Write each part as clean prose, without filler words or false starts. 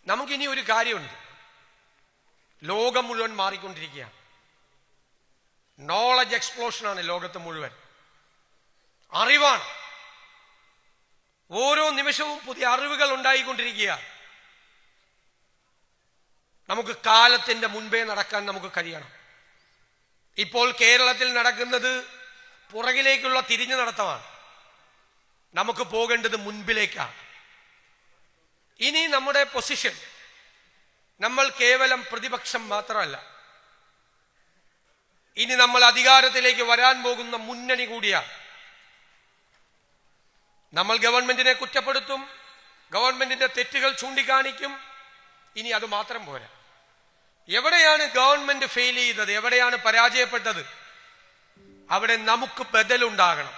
നമുക്കിനി ഒരു കാര്യമുണ്ട്. ലോകം മുഴുവൻ മാറിക്കൊണ്ടിരിക്കുകയാണ്. നോളജ് എക്സ്പ്ലോഷനാണ് ലോകത്ത് മുഴുവൻ. അറിവാണ്. ഓരോ നിമിഷവും പുതിയ അറിവുകൾ ഉണ്ടായിക്കൊണ്ടിരിക്കുകയാണ്. നമുക്ക് കാലത്തിന്റെ മുൻപേ നടക്കാൻ നമുക്ക് കഴിയണം. ഇപ്പോൾ കേരളത്തിൽ നടക്കുന്നത് പുറകിലേക്കുള്ള തിരിഞ്ഞു നടത്തമാണ്. നമുക്ക് പോകേണ്ടത് മുൻപിലേക്കാണ്. ഇനി നമ്മുടെ പൊസിഷൻ, നമ്മൾ കേവലം പ്രതിപക്ഷം മാത്രമല്ല, ഇനി നമ്മൾ അധികാരത്തിലേക്ക് വരാൻ പോകുന്ന മുന്നണി കൂടിയാണ്. നമ്മൾ ഗവൺമെന്റിനെ കുറ്റപ്പെടുത്തും, ഗവൺമെന്റിന്റെ തെറ്റുകൾ ചൂണ്ടിക്കാണിക്കും. ഇനി അത് മാത്രം പോരാ. എവിടെയാണ് ഗവൺമെന്റ് ഫെയിൽ ചെയ്തത്, എവിടെയാണ് പരാജയപ്പെട്ടത്, അവിടെ നമുക്ക് ബദലുണ്ടാകണം.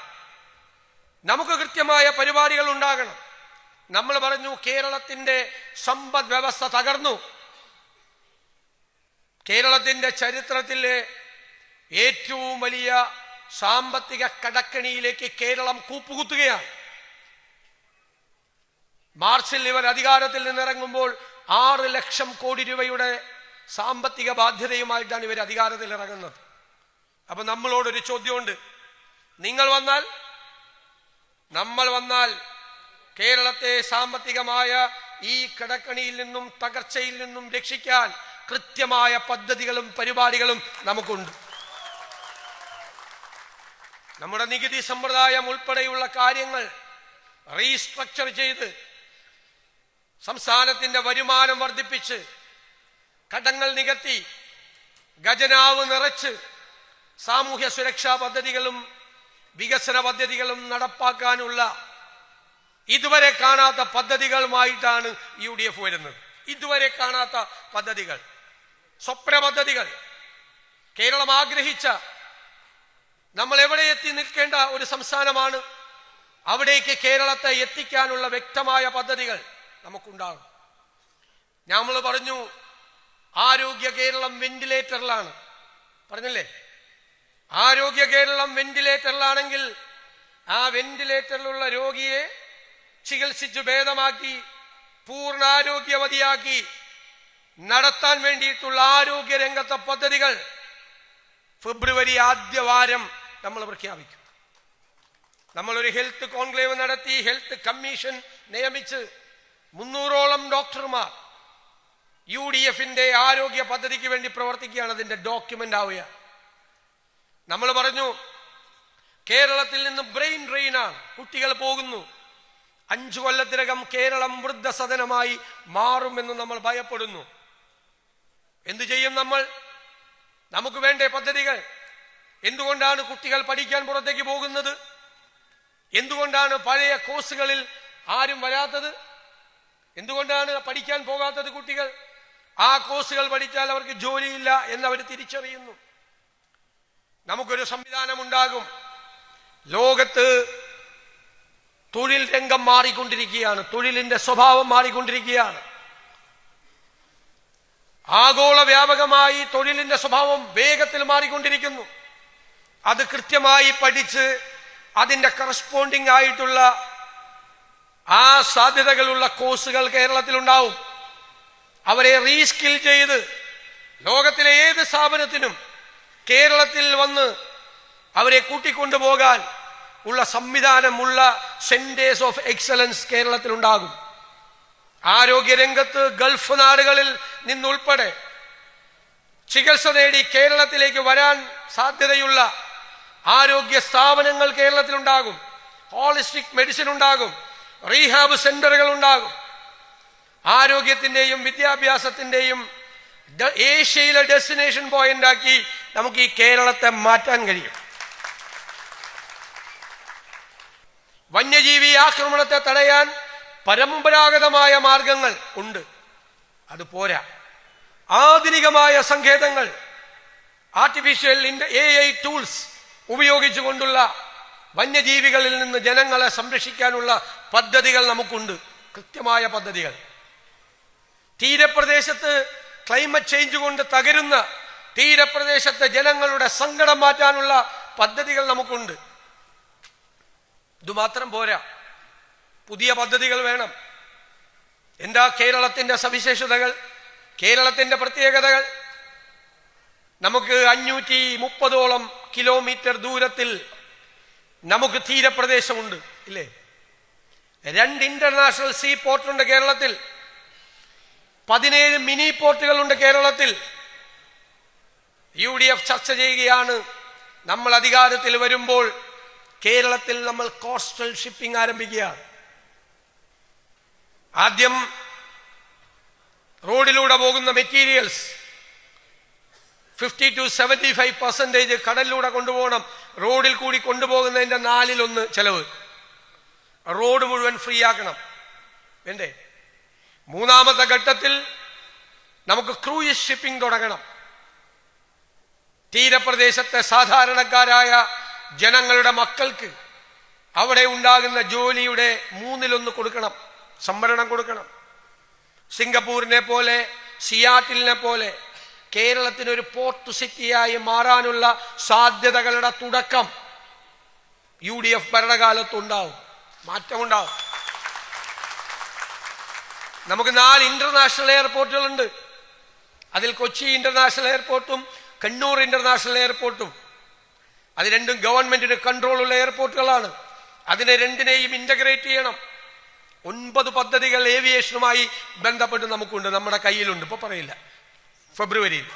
നമുക്ക് കൃത്യമായ പരിപാടികൾ ഉണ്ടാകണം. നമ്മൾ പറഞ്ഞു കേരളത്തിന്റെ സമ്പദ് വ്യവസ്ഥ തകർന്നു. കേരളത്തിന്റെ ചരിത്രത്തിലെ ഏറ്റവും വലിയ സാമ്പത്തിക കടക്കണിയിലേക്ക് കേരളം കൂപ്പുകുത്തുകയാണ്. മാർച്ചിൽ ഇവർ അധികാരത്തിൽ നിന്നിറങ്ങുമ്പോൾ 6 ലക്ഷം കോടി രൂപയുടെ സാമ്പത്തിക ബാധ്യതയുമായിട്ടാണ് ഇവർ അധികാരത്തിൽ ഇറങ്ങുന്നത്. അപ്പൊ നമ്മളോടൊരു ചോദ്യമുണ്ട്. നമ്മൾ വന്നാൽ കേരളത്തെ സാമ്പത്തികമായ ഈ കടക്കണിയിൽ നിന്നും തകർച്ചയിൽ നിന്നും രക്ഷിക്കാൻ കൃത്യമായ പദ്ധതികളും പരിപാടികളും നമുക്കുണ്ട്. നമ്മുടെ നികുതി സമ്പ്രദായം ഉൾപ്പെടെയുള്ള കാര്യങ്ങൾ റീസ്ട്രക്ചർ ചെയ്ത് സംസ്ഥാനത്തിന്റെ വരുമാനം വർദ്ധിപ്പിച്ച് കടങ്ങൾ നികത്തി ഖജനാവ് നിറച്ച് സാമൂഹ്യ സുരക്ഷാ പദ്ധതികളും വികസന പദ്ധതികളും നടപ്പാക്കാനുള്ള ഇതുവരെ കാണാത്ത പദ്ധതികളുമായിട്ടാണ് UDF വരുന്നത്. ഇതുവരെ കാണാത്ത പദ്ധതികൾ, സ്വപ്ന പദ്ധതികൾ, കേരളം ആഗ്രഹിച്ച, നമ്മൾ എവിടെ എത്തി നിൽക്കേണ്ട ഒരു സംസ്ഥാനമാണ്, അവിടേക്ക് കേരളത്തെ എത്തിക്കാനുള്ള വ്യക്തമായ പദ്ധതികൾ നമുക്കുണ്ടാകും. നമ്മൾ പറഞ്ഞു ആരോഗ്യ കേരളം വെന്റിലേറ്ററിലാണ്, പറഞ്ഞില്ലേ? ആരോഗ്യ കേരളം വെന്റിലേറ്ററിലാണെങ്കിൽ ആ വെന്റിലേറ്ററിലുള്ള രോഗിയെ ചികിത്സിച്ച് ഭേദമാക്കി പൂർണ്ണാരോഗ്യവതിയാക്കി നടത്താൻ വേണ്ടിയിട്ടുള്ള ആരോഗ്യ രംഗത്തെ പദ്ധതികൾ ഫെബ്രുവരി ആദ്യവാരം നമ്മൾ പ്രഖ്യാപിക്കും. നമ്മളൊരു ഹെൽത്ത് കോൺക്ലേവ് നടത്തി, ഹെൽത്ത് കമ്മീഷൻ നിയമിച്ച് 300ഓളം ഡോക്ടർമാർ UDFന്റെ ആരോഗ്യ പദ്ധതിക്ക് വേണ്ടി പ്രവർത്തിക്കുകയാണ്. അതിന്റെ ഡോക്യുമെന്റ് ആവുക. നമ്മൾ പറഞ്ഞു കേരളത്തിൽ നിന്ന് ബ്രെയിൻ ഡ്രെയിനാണ്, കുട്ടികൾ പോകുന്നു. 5 കൊല്ലത്തിനകം കേരളം വൃദ്ധസദനമായി മാറുമെന്ന് നമ്മൾ ഭയപ്പെടുന്നു. എന്തു ചെയ്യും നമ്മൾ? നമുക്ക് വേണ്ടേ പദ്ധതികൾ? എന്തുകൊണ്ടാണ് കുട്ടികൾ പഠിക്കാൻ പുറത്തേക്ക് പോകുന്നത്? എന്തുകൊണ്ടാണ് പഴയ കോഴ്സുകളിൽ ആരും വരാത്തത്? എന്തുകൊണ്ടാണ് പഠിക്കാൻ പോകാത്തത് കുട്ടികൾ? ആ കോഴ്സുകൾ പഠിച്ചാൽ അവർക്ക് ജോലിയില്ല എന്നവർ തിരിച്ചറിയുന്നു. നമുക്കൊരു സംവിധാനം ഉണ്ടാകും. ലോകത്ത് തൊഴിൽ രംഗം മാറിക്കൊണ്ടിരിക്കുകയാണ്, തൊഴിലിന്റെ സ്വഭാവം മാറിക്കൊണ്ടിരിക്കുകയാണ്. ആഗോള വ്യാപകമായി തൊഴിലിന്റെ സ്വഭാവം വേഗത്തിൽ മാറിക്കൊണ്ടിരിക്കുന്നു. അത് കൃത്യമായി പഠിച്ച് അതിന്റെ കറസ്പോണ്ടിങ് ആയിട്ടുള്ള ആ സാധ്യതകളുള്ള കോഴ്സുകൾ കേരളത്തിലുണ്ടാവും. അവരെ റീസ്കിൽ ചെയ്ത് ലോകത്തിലെ ഏത് സ്ഥാപനത്തിനും കേരളത്തിൽ വന്ന് അവരെ കൂട്ടിക്കൊണ്ടുപോകാൻ ഉള്ള സംവിധാനമുള്ള സെന്റേഴ്സ് ഓഫ് എക്സലൻസ് കേരളത്തിലുണ്ടാകും. ആരോഗ്യരംഗത്ത് ഗൾഫ് നാടുകളിൽ നിന്നുൾപ്പെടെ ചികിത്സ നേടി കേരളത്തിലേക്ക് വരാൻ സാധ്യതയുള്ള ആരോഗ്യ സ്ഥാപനങ്ങൾ കേരളത്തിലുണ്ടാകും. ഹോളിസ്റ്റിക് മെഡിസിൻ ഉണ്ടാകും, റീഹാബ് സെന്ററുകൾ ഉണ്ടാകും. ആരോഗ്യത്തിന്റെയും വിദ്യാഭ്യാസത്തിന്റെയും ഏഷ്യയിലെ ഡെസ്റ്റിനേഷൻ പോയിന്റ് ആക്കി നമുക്ക് ഈ കേരളത്തെ മാറ്റാൻ കഴിയും. വന്യജീവി ആക്രമണത്തെ തടയാൻ പരമ്പരാഗതമായ മാർഗങ്ങൾ ഉണ്ട്, അത് പോരാ. ആധുനികമായ സങ്കേതങ്ങൾ, ആർട്ടിഫിഷ്യൽ AI ടൂൾസ് ഉപയോഗിച്ചുകൊണ്ടുള്ള വന്യജീവികളിൽ നിന്ന് ജനങ്ങളെ സംരക്ഷിക്കാനുള്ള പദ്ധതികൾ നമുക്കുണ്ട്, കൃത്യമായ പദ്ധതികൾ. തീരപ്രദേശത്ത് ക്ലൈമറ്റ് ചേഞ്ച് കൊണ്ട് തകരുന്ന തീരപ്രദേശത്തെ ജനങ്ങളുടെ സങ്കടം മാറ്റാനുള്ള പദ്ധതികൾ നമുക്കുണ്ട്. ഇതുമാത്രം പോരാ, പുതിയ പദ്ധതികൾ വേണം. എന്താ കേരളത്തിന്റെ സവിശേഷതകൾ, കേരളത്തിന്റെ പ്രത്യേകതകൾ? നമുക്ക് 530ഓളം കിലോമീറ്റർ ദൂരത്തിൽ നമുക്ക് തീരപ്രദേശമുണ്ട്, ഇല്ലേ? 2 ഇന്റർനാഷണൽ സീ പോർട്ടുണ്ട് കേരളത്തിൽ, 17 മിനി പോർട്ടുകളുണ്ട് കേരളത്തിൽ. UDF ചർച്ച ചെയ്യുകയാണ്, നമ്മൾ അധികാരത്തിൽ വരുമ്പോൾ കേരളത്തിൽ നമ്മൾ കോസ്റ്റൽ ഷിപ്പിംഗ് ആരംഭിക്കുകയാണ്. ആദ്യം റോഡിലൂടെ പോകുന്ന മെറ്റീരിയൽസ് 50 to 75% കടലിലൂടെ കൊണ്ടുപോകണം. റോഡിൽ കൂടി കൊണ്ടുപോകുന്നതിന്റെ 1/4 ചെലവ്. റോഡ് മുഴുവൻ ഫ്രീ ആക്കണം, വേണ്ടേ? 3ാമത്തെ ഘട്ടത്തിൽ നമുക്ക് ക്രൂയിസ് ഷിപ്പിംഗ് തുടങ്ങണം. തീരപ്രദേശത്തെ സാധാരണക്കാരായ ജനങ്ങളുടെ മക്കൾക്ക് അവിടെ ഉണ്ടാകുന്ന ജോലിയുടെ 1/3 കൊടുക്കണം, സംവരണം കൊടുക്കണം. സിംഗപ്പൂരിനെ പോലെ, സിയാറ്റിലിനെ പോലെ കേരളത്തിനൊരു പോർട്ട് സിറ്റിയായി മാറാനുള്ള സാധ്യതകളുടെ തുടക്കം UDF ഭരണകാലത്തുണ്ടാവും, മാറ്റമുണ്ടാവും. നമുക്ക് 4 ഇന്റർനാഷണൽ എയർപോർട്ടുകളുണ്ട്. അതിൽ കൊച്ചി ഇന്റർനാഷണൽ എയർപോർട്ടും കണ്ണൂർ ഇന്റർനാഷണൽ എയർപോർട്ടും. അത് രണ്ടും ഗവൺമെന്റിന് കൺട്രോളുള്ള എയർപോർട്ടുകളാണ്. അതിനെ രണ്ടിനെയും ഇന്റഗ്രേറ്റ് ചെയ്യണം. 9 പദ്ധതികൾ ഏവിയേഷനുമായി ബന്ധപ്പെട്ട് നമുക്കുണ്ട്, നമ്മുടെ കയ്യിലുണ്ട്. ഇപ്പൊ പറയില്ല, ഫെബ്രുവരിയിൽ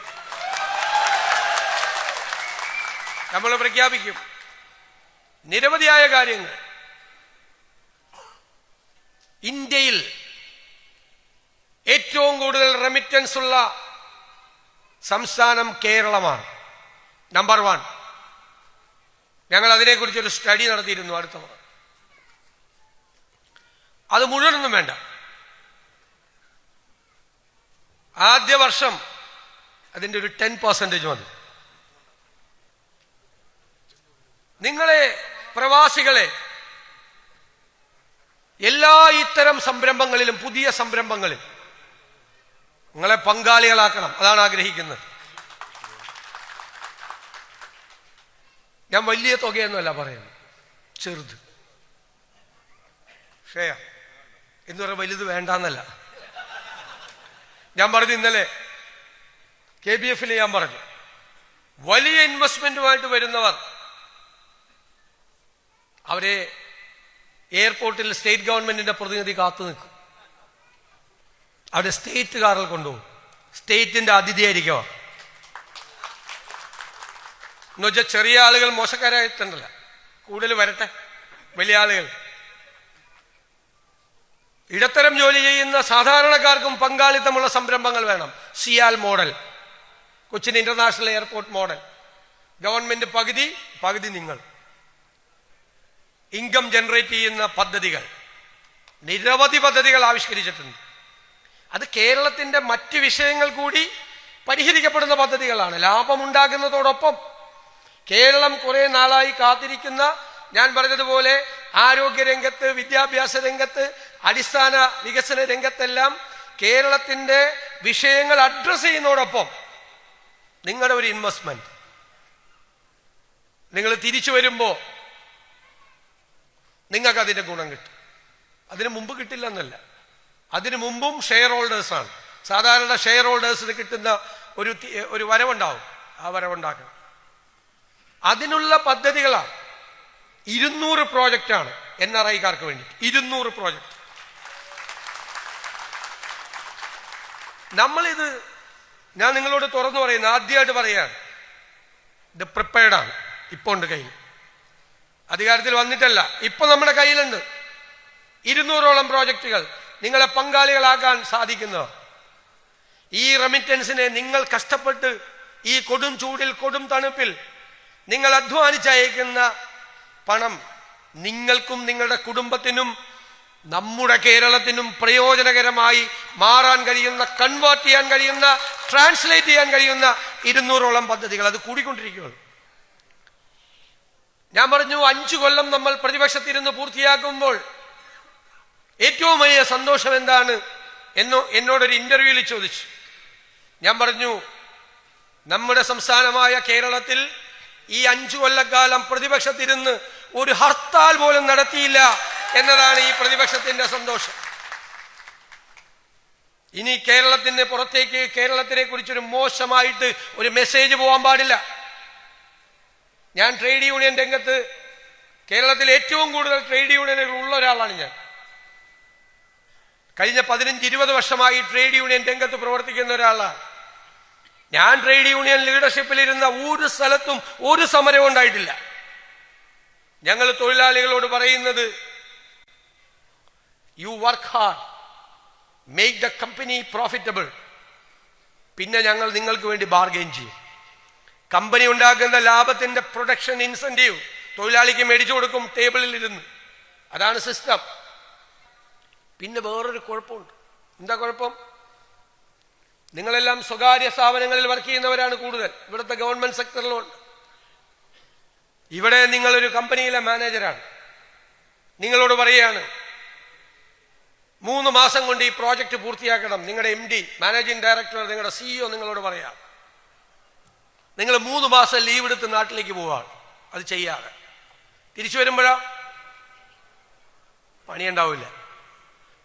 നമ്മൾ പ്രഖ്യാപിക്കും. നിരവധിയായ കാര്യങ്ങൾ. ഇന്ത്യയിൽ ഏറ്റവും കൂടുതൽ റെമിറ്റൻസ് ഉള്ള സംസ്ഥാനം കേരളമാണ്, നമ്പർ 1. ഞങ്ങൾ അതിനെക്കുറിച്ചൊരു സ്റ്റഡി നടത്തിയിരുന്നു അടുത്ത വർഷം. അത് മുഴുവനൊന്നും വേണ്ട. ആദ്യ വർഷം അതിൻ്റെ ഒരു 10% മതി. നിങ്ങളെ പ്രവാസികളെ എല്ലാ ഇത്തരം സംരംഭങ്ങളിലും, പുതിയ സംരംഭങ്ങളിൽ നിങ്ങളെ പങ്കാളികളാക്കണം. അതാണ് ആഗ്രഹിക്കുന്നത്. ഞാൻ വലിയ തുകയൊന്നുമല്ല പറയുന്നത്, ചെറുത്. ഷെയ എന്ന് പറഞ്ഞാൽ വലുത് വേണ്ടെന്നല്ല. ഞാൻ പറഞ്ഞു, ഇന്നലെ KBF ഞാൻ പറഞ്ഞു, വലിയ ഇൻവെസ്റ്റ്മെന്റുമായിട്ട് വരുന്നവർ അവരെ എയർപോർട്ടിൽ സ്റ്റേറ്റ് ഗവൺമെന്റിന്റെ പ്രതിനിധി കാത്തു നിൽക്കും. അവിടെ സ്റ്റേറ്റ് കാറിൽ കൊണ്ടുപോകും. സ്റ്റേറ്റിന്റെ അതിഥിയായിരിക്കും. എന്നുവെച്ചാൽ ചെറിയ ആളുകൾ മോശക്കാരായിട്ടുണ്ടല്ല, കൂടുതൽ വരട്ടെ, വലിയ ആളുകൾ. ഇടത്തരം ജോലി ചെയ്യുന്ന സാധാരണക്കാർക്കും പങ്കാളിത്തമുള്ള സംരംഭങ്ങൾ വേണം. CIAL model, Cochin international airport model. Government പകുതി നിങ്ങൾ. ഇൻകം ജനറേറ്റ് ചെയ്യുന്ന പദ്ധതികൾ, നിരവധി പദ്ധതികൾ ആവിഷ്കരിച്ചിട്ടുണ്ട്. അത് കേരളത്തിന്റെ മറ്റ് വിഷയങ്ങൾ കൂടി പരിഹരിക്കപ്പെടുന്ന പദ്ധതികളാണ്. ലാഭമുണ്ടാകുന്നതോടൊപ്പം കേരളം കുറെ നാളായി കാത്തിരിക്കുന്ന, ഞാൻ പറഞ്ഞതുപോലെ ആരോഗ്യരംഗത്ത്, വിദ്യാഭ്യാസ രംഗത്ത്, അടിസ്ഥാന വികസന രംഗത്തെല്ലാം കേരളത്തിന്റെ വിഷയങ്ങൾ അഡ്രസ് ചെയ്യുന്നതോടൊപ്പം നിങ്ങളുടെ ഒരു ഇൻവെസ്റ്റ്മെന്റ് നിങ്ങൾ തിരിച്ചു വരുമ്പോൾ നിങ്ങൾക്ക് അതിന്റെ ഗുണം കിട്ടും. അതിനു മുമ്പ് കിട്ടില്ലെന്നല്ല, അതിനു മുമ്പും ഷെയർ ഹോൾഡേഴ്സാണ്. സാധാരണ ഷെയർ ഹോൾഡേഴ്സിന് കിട്ടുന്ന ഒരു വരവുണ്ടാവും, ആ വരവുണ്ടാക്കണം. അതിനുള്ള പദ്ധതികളാണ്. 200 പ്രോജക്റ്റാണ് NRIക്കാർക്ക് വേണ്ടി. 200 പ്രോജക്റ്റ്. നമ്മളിത്, ഞാൻ നിങ്ങളോട് തുറന്നു പറയുന്നത്, ആദ്യമായിട്ട് പറയാണ്, ഇത് പ്രിപ്പയർഡാണ്. ഇപ്പൊ ഉണ്ട് കയ്യിൽ, അധികാരത്തിൽ വന്നിട്ടല്ല, ഇപ്പൊ നമ്മുടെ കയ്യിലുണ്ട് 200ഓളം പ്രോജക്റ്റുകൾ. നിങ്ങളെ പങ്കാളികളാക്കാൻ സാധിക്കുന്നവർ. ഈ റെമിറ്റൻസിനെ നിങ്ങൾ കഷ്ടപ്പെട്ട് ഈ കൊടും ചൂടിൽ, കൊടും തണുപ്പിൽ നിങ്ങൾ അധ്വാനിച്ചയക്കുന്ന പണം നിങ്ങൾക്കും നിങ്ങളുടെ കുടുംബത്തിനും നമ്മുടെ കേരളത്തിനും പ്രയോജനകരമായി മാറാൻ കഴിയുന്ന, കൺവേർട്ട് ചെയ്യാൻ കഴിയുന്ന, ട്രാൻസ്ലേറ്റ് ചെയ്യാൻ കഴിയുന്ന 200ഓളം പദ്ധതികൾ. അത് കൂടിക്കൊണ്ടിരിക്കുകയാണ്. ഞാൻ പറഞ്ഞു, 5 കൊല്ലം നമ്മൾ പ്രതിപക്ഷത്തിരുന്ന് പൂർത്തിയാക്കുമ്പോൾ ഏറ്റവും വലിയ സന്തോഷം എന്താണ് എന്നോടൊരു ഇന്റർവ്യൂവിൽ ചോദിച്ചു. ഞാൻ പറഞ്ഞു, നമ്മുടെ സംസ്ഥാനമായ കേരളത്തിൽ ഈ 5 കൊല്ലക്കാലം പ്രതിപക്ഷത്തിരുന്ന് ഒരു ഹർത്താൽ പോലും നടത്തിയില്ല എന്നതാണ് ഈ പ്രതിപക്ഷത്തിന്റെ സന്തോഷം. ഇനി കേരളത്തിന് പുറത്തേക്ക് കേരളത്തിനെ കുറിച്ചൊരു മോശമായിട്ട് ഒരു മെസ്സേജ് പോകാൻ പാടില്ല. ഞാൻ ട്രേഡ് യൂണിയൻ രംഗത്ത് കേരളത്തിൽ ഏറ്റവും കൂടുതൽ ട്രേഡ് യൂണിയനുകൾ ഉള്ള ഒരാളാണ് ഞാൻ. കഴിഞ്ഞ 15-20 വർഷമായി ട്രേഡ് യൂണിയൻ രംഗത്ത് പ്രവർത്തിക്കുന്ന ഒരാളാണ് ഞാൻ. ട്രേഡ് യൂണിയൻ ലീഡർഷിപ്പിലിരുന്ന ഒരു സ്ഥലത്തും ഒരു സമരവും ഉണ്ടായിട്ടില്ല. ഞങ്ങൾ തൊഴിലാളികളോട് പറയുന്നത്, you work hard, make the company profitable, പിന്നെ ഞങ്ങൾ നിങ്ങൾക്ക് വേണ്ടി ബാർഗെയിൻ ചെയ്യും. കമ്പനി ഉണ്ടാക്കുന്ന ലാഭത്തിന്റെ പ്രൊഡക്ഷൻ ഇൻസെന്റീവ് തൊഴിലാളിക്ക് മേടിച്ചു കൊടുക്കും ടേബിളിൽ ഇരുന്ന്. അതാണ് സിസ്റ്റം. പിന്നെ വേറൊരു കുഴപ്പമുണ്ട്. എന്താ കുഴപ്പം? നിങ്ങളെല്ലാം സ്വകാര്യ സ്ഥാപനങ്ങളിൽ വർക്ക് ചെയ്യുന്നവരാണ് കൂടുതൽ. ഇവിടുത്തെ ഗവൺമെന്റ് സെക്ടറിലുണ്ട്. ഇവിടെ നിങ്ങളൊരു കമ്പനിയിലെ മാനേജരാണ്. നിങ്ങളോട് പറയുകയാണ്, 3 മാസം കൊണ്ട് ഈ പ്രോജക്റ്റ് പൂർത്തിയാക്കണം. നിങ്ങളുടെ MD, മാനേജിംഗ് ഡയറക്ടർ, നിങ്ങളുടെ CEO നിങ്ങളോട് പറയാം. നിങ്ങൾ 3 മാസം ലീവ് എടുത്ത് നാട്ടിലേക്ക് പോവാണ്. അത് ചെയ്യാതെ തിരിച്ചു വരുമ്പോഴാ പണിയുണ്ടാവില്ല.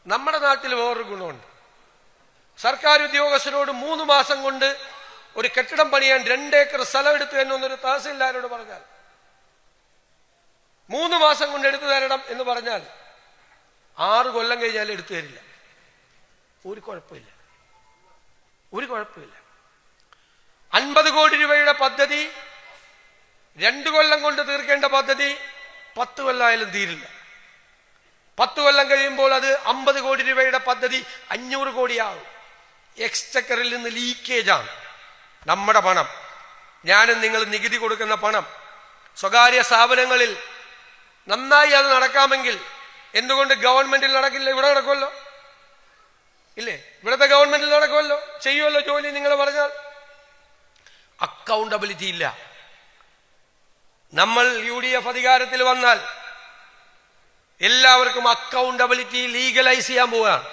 നമ്മുടെ നാട്ടിൽ വേറൊരു ഗുണമുണ്ട്. സർക്കാർ ഉദ്യോഗസ്ഥരോട് 3 മാസം കൊണ്ട് ഒരു കെട്ടിടം പണിയാൻ 2 ഏക്കർ സ്ഥലം എടുത്തു എന്നൊന്നൊരു തഹസിൽദാരോട് പറഞ്ഞാൽ, 3 മാസം കൊണ്ട് എടുത്തു തരണം എന്ന് പറഞ്ഞാൽ 6 കൊല്ലം കഴിഞ്ഞാൽ എടുത്തു തരില്ല. ഒരു കുഴപ്പമില്ല. 50 കോടി രൂപയുടെ പദ്ധതി 2 കൊല്ലം കൊണ്ട് തീർക്കേണ്ട പദ്ധതി 10 കൊല്ലമായാലും തീരില്ല. 10 കൊല്ലം കഴിയുമ്പോൾ അത് 50 കോടി രൂപയുടെ പദ്ധതി 500 കോടിയാവും. എക്സ്ചക്കറിൽ നിന്ന് ലീക്കേജാണ്. നമ്മുടെ പണം, ഞാനും നിങ്ങൾ നികുതി കൊടുക്കുന്ന പണം സ്വകാര്യ സ്ഥാപനങ്ങളിൽ നന്നായി അത് നടക്കാമെങ്കിൽ എന്തുകൊണ്ട് ഗവൺമെന്റിൽ നടക്കില്ല? ഇവിടെ നടക്കുമല്ലോ, ഇല്ലേ? ഇവിടുത്തെ ഗവൺമെന്റിൽ നടക്കുമല്ലോ, ചെയ്യുമല്ലോ ജോലി. നിങ്ങൾ പറഞ്ഞാൽ അക്കൗണ്ടബിലിറ്റി ഇല്ല. നമ്മൾ UDF അധികാരത്തിൽ വന്നാൽ എല്ലാവർക്കും അക്കൗണ്ടബിലിറ്റി ലീഗലൈസ് ചെയ്യാൻ പോവുകയാണ്.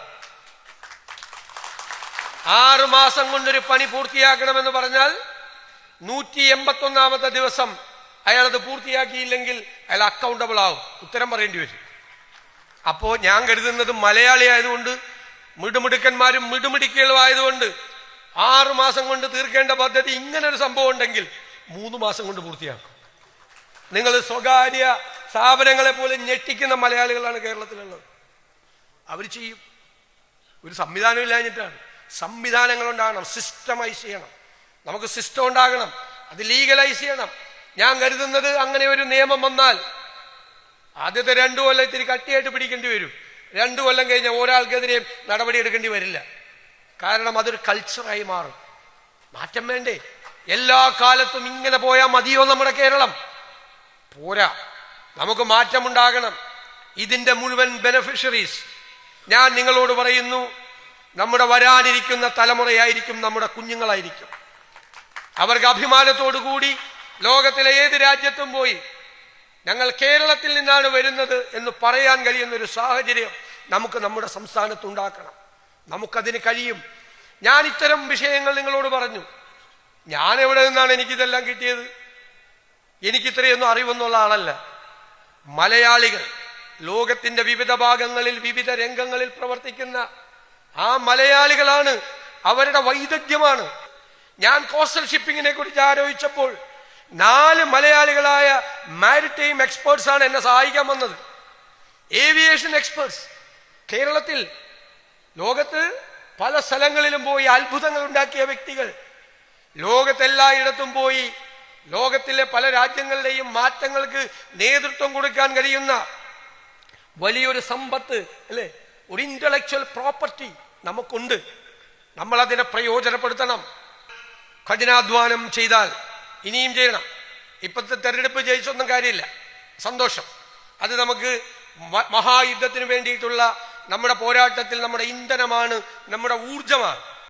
6 മാസം കൊണ്ടൊരു പണി പൂർത്തിയാക്കണമെന്ന് പറഞ്ഞാൽ 181ാമത്തെ ദിവസം അയാളത് പൂർത്തിയാക്കിയില്ലെങ്കിൽ അയാൾ അക്കൗണ്ടബിൾ ആവും, ഉത്തരം പറയേണ്ടി വരും. അപ്പോ ഞാൻ കരുതുന്നത് മലയാളി ആയതുകൊണ്ട്, മിടുമിടുക്കന്മാരും മിടുമിടുക്കികളും ആയതുകൊണ്ട് 6 മാസം കൊണ്ട് തീർക്കേണ്ട പദ്ധതി ഇങ്ങനൊരു സംഭവം ഉണ്ടെങ്കിൽ 3 മാസം കൊണ്ട് പൂർത്തിയാക്കും. നിങ്ങൾ സ്വകാര്യ സ്ഥാപനങ്ങളെ പോലെ ഞെട്ടിക്കുന്ന മലയാളികളാണ് കേരളത്തിലുള്ളത്. അവർ ചെയ്യും. ഒരു സംവിധാനം ഇല്ലാഞ്ഞിട്ടാണ്. സംവിധാനങ്ങൾ ഉണ്ടാകണം, സിസ്റ്റമൈസ് ചെയ്യണം. നമുക്ക് സിസ്റ്റം ഉണ്ടാകണം, അത് ലീഗലൈസ് ചെയ്യണം. ഞാൻ കരുതുന്നത് അങ്ങനെ ഒരു നിയമം വന്നാൽ ആദ്യത്തെ 2 കൊല്ലം ഇത്തിരി കട്ടിയായിട്ട് പിടിക്കേണ്ടി വരും. 2 കൊല്ലം കഴിഞ്ഞാൽ ഒരാൾക്കെതിരെ നടപടി എടുക്കേണ്ടി വരില്ല. കാരണം അതൊരു കൾച്ചറായി മാറും. മാറ്റം വേണ്ടേ? എല്ലാ കാലത്തും ഇങ്ങനെ പോയാൽ മതിയോ നമ്മുടെ കേരളം? പോരാ, നമുക്ക് മാറ്റമുണ്ടാകണം. ഇതിന്റെ മുഴുവൻ ബെനഫിഷ്യറീസ് ഞാൻ നിങ്ങളോട് പറയുന്നു, നമ്മുടെ വരാനിരിക്കുന്ന തലമുറയായിരിക്കും, നമ്മുടെ കുഞ്ഞുങ്ങളായിരിക്കും. അവർക്ക് അഭിമാനത്തോടു കൂടി ലോകത്തിലെ ഏത് രാജ്യത്തും പോയി ഞങ്ങൾ കേരളത്തിൽ നിന്നാണ് വരുന്നത് എന്ന് പറയാൻ കഴിയുന്ന ഒരു സാഹചര്യം നമുക്ക് നമ്മുടെ സംസ്ഥാനത്ത് ഉണ്ടാക്കണം. നമുക്കതിന് കഴിയും. ഞാൻ ഇത്തരം വിഷയങ്ങൾ നിങ്ങളോട് പറഞ്ഞു. ഞാൻ എവിടെ നിന്നാണ് എനിക്കിതെല്ലാം കിട്ടിയത്? എനിക്കിത്രയൊന്നും അറിവൊന്നുള്ള ആളല്ല. മലയാളികൾ ലോകത്തിന്റെ വിവിധ ഭാഗങ്ങളിൽ വിവിധ രംഗങ്ങളിൽ പ്രവർത്തിക്കുന്ന ആ മലയാളികളാണ്, അവരുടെ വൈദഗ്ധ്യമാണ്. ഞാൻ കോസ്റ്റൽ ഷിപ്പിങ്ങിനെ കുറിച്ച് ആലോചിച്ചപ്പോൾ 4 മലയാളികളായ മാരിടൈം എക്സ്പേർട്സ് ആണ് എന്നെ സഹായിക്കാൻ വന്നത്. ഏവിയേഷൻ എക്സ്പേർട്സ് കേരളത്തിൽ, ലോകത്ത് പല സ്ഥലങ്ങളിലും പോയി അത്ഭുതങ്ങൾ ഉണ്ടാക്കിയ വ്യക്തികൾ, ലോകത്തെല്ലായിടത്തും പോയി ലോകത്തിലെ പല രാജ്യങ്ങളുടെയും മാറ്റങ്ങൾക്ക് നേതൃത്വം കൊടുക്കാൻ കഴിയുന്ന വലിയൊരു സമ്പത്ത്, അല്ലെ, ഒരു ഇന്റലക്ച്വൽ പ്രോപ്പർട്ടി നമുക്കുണ്ട്. നമ്മൾ അതിനെ പ്രയോജനപ്പെടുത്തണം. കഠിനാധ്വാനം ചെയ്താൽ ഇനിയും ചെയ്യണം. ഇപ്പോഴത്തെ തെരഞ്ഞെടുപ്പ് ജയിച്ചൊന്നും കാര്യമില്ല, സന്തോഷം. അത് നമുക്ക് മഹായുദ്ധത്തിന് വേണ്ടിയിട്ടുള്ള നമ്മുടെ പോരാട്ടത്തിൽ നമ്മുടെ ഇന്ധനമാണ്, നമ്മുടെ ഊർജമാണ്.